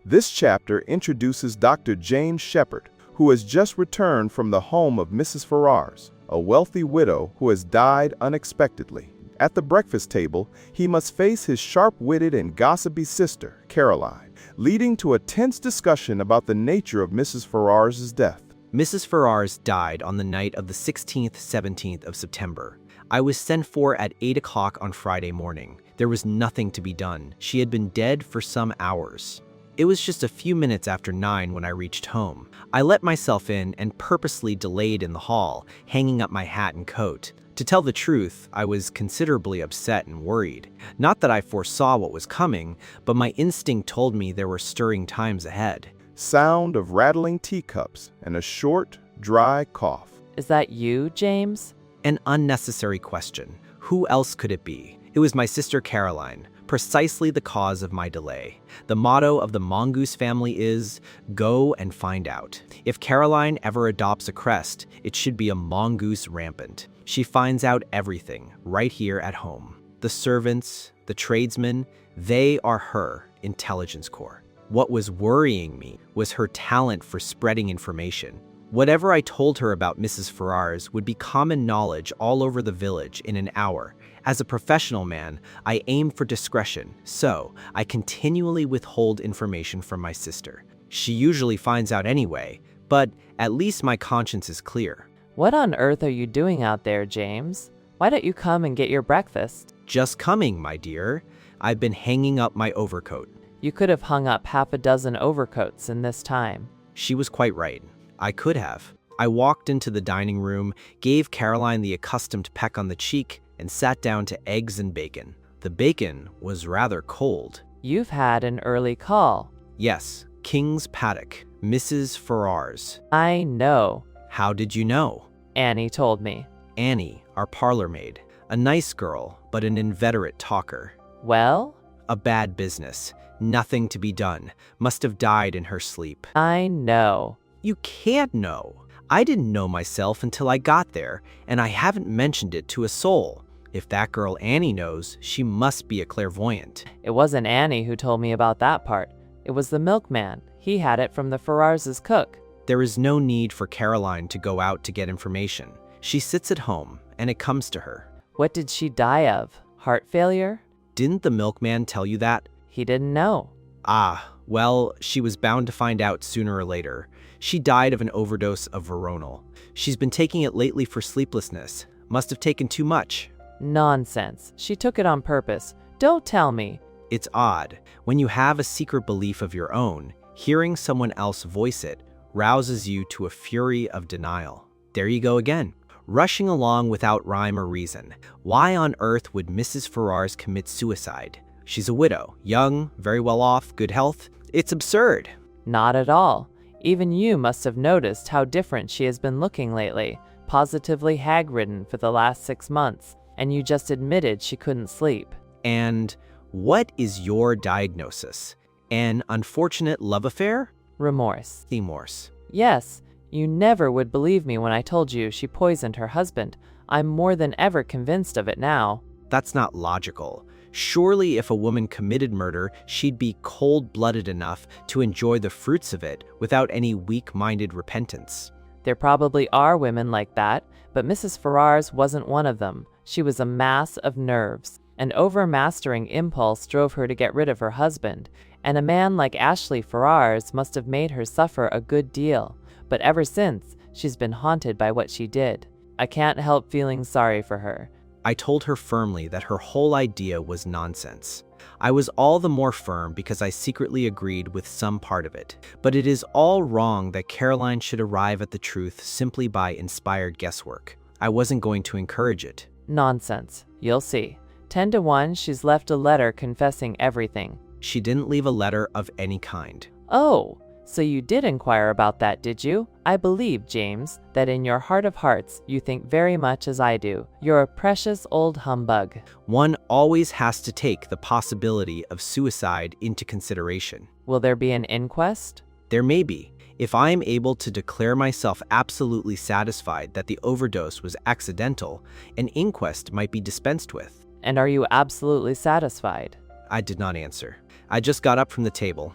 This chapter introduces Dr. James Shepherd, who has just returned from the home of Mrs. Ferrars, a wealthy widow who has died unexpectedly. At the breakfast table, he must face his sharp-witted and gossipy sister, Caroline, leading to a tense discussion about the nature of Mrs. Ferrars's death. Mrs. Ferrars died on the night of the 16th, 17th of September. I was sent for at 8 o'clock on Friday morning. There was nothing to be done. She had been dead for some hours. It was just a few minutes after 9 when I reached home. I let myself in and purposely delayed in the hall, hanging up my hat and coat. To tell the truth, I was considerably upset and worried. Not that I foresaw what was coming, but my instinct told me there were stirring times ahead. Sound of rattling teacups and a short, dry cough. Is that you, James? An unnecessary question. Who else could it be? It was my sister Caroline, precisely the cause of my delay. The motto of the Mongoose family is, go and find out. If Caroline ever adopts a crest, it should be a mongoose rampant. She finds out everything right here at home. The servants, the tradesmen, they are her intelligence core. What was worrying me was her talent for spreading information. Whatever I told her about Mrs. Ferrars would be common knowledge all over the village in an hour. As a professional man, I aim for discretion, so I continually withhold information from my sister. She usually finds out anyway, but at least my conscience is clear. What on earth are you doing out there, James? Why don't you come and get your breakfast? Just coming, my dear. I've been hanging up my overcoat. You could have hung up half a dozen overcoats in this time. She was quite right. I could have. I walked into the dining room, gave Caroline the accustomed peck on the cheek, and sat down to eggs and bacon. The bacon was rather cold. You've had an early call. Yes, King's Paddock, Mrs. Ferrars. I know. How did you know? Annie told me. Annie, our parlor maid. A nice girl, but an inveterate talker. Well? A bad business. Nothing to be done. Must have died in her sleep. I know. You can't know. I didn't know myself until I got there, and I haven't mentioned it to a soul. If that girl Annie knows, she must be a clairvoyant. It wasn't Annie who told me about that part. It was the milkman. He had it from the Ferrars' cook. There is no need for Caroline to go out to get information. She sits at home, and it comes to her. What did she die of? Heart failure? Didn't the milkman tell you that? He didn't know. Ah, well, she was bound to find out sooner or later. She died of an overdose of veronal. She's been taking it lately for sleeplessness. Must have taken too much. Nonsense. She took it on purpose. Don't tell me. It's odd. When you have a secret belief of your own, hearing someone else voice it rouses you to a fury of denial. There you go again, rushing along without rhyme or reason. Why on earth would Mrs. Ferrars commit suicide? She's a widow, young, very well off, good health. It's absurd. Not at all. Even you must have noticed how different she has been looking lately, positively hag-ridden for the last 6 months, and you just admitted she couldn't sleep. And what is your diagnosis? An unfortunate love affair? Remorse. Remorse. Yes, you never would believe me when I told you she poisoned her husband. I'm more than ever convinced of it now. That's not logical. Surely if a woman committed murder, she'd be cold-blooded enough to enjoy the fruits of it without any weak-minded repentance. There probably are women like that, but Mrs. Ferrars wasn't one of them. She was a mass of nerves. An overmastering impulse drove her to get rid of her husband, and a man like Ashley Ferrars must have made her suffer a good deal. But ever since, she's been haunted by what she did. I can't help feeling sorry for her. I told her firmly that her whole idea was nonsense. I was all the more firm because I secretly agreed with some part of it. But it is all wrong that Caroline should arrive at the truth simply by inspired guesswork. I wasn't going to encourage it. Nonsense. You'll see. 10 to 1, she's left a letter confessing everything. She didn't leave a letter of any kind. Oh, so you did inquire about that, did you? I believe, James, that in your heart of hearts you think very much as I do. You're a precious old humbug. One always has to take the possibility of suicide into consideration. Will there be an inquest? There may be. If I am able to declare myself absolutely satisfied that the overdose was accidental, an inquest might be dispensed with. And are you absolutely satisfied? I did not answer. I just got up from the table.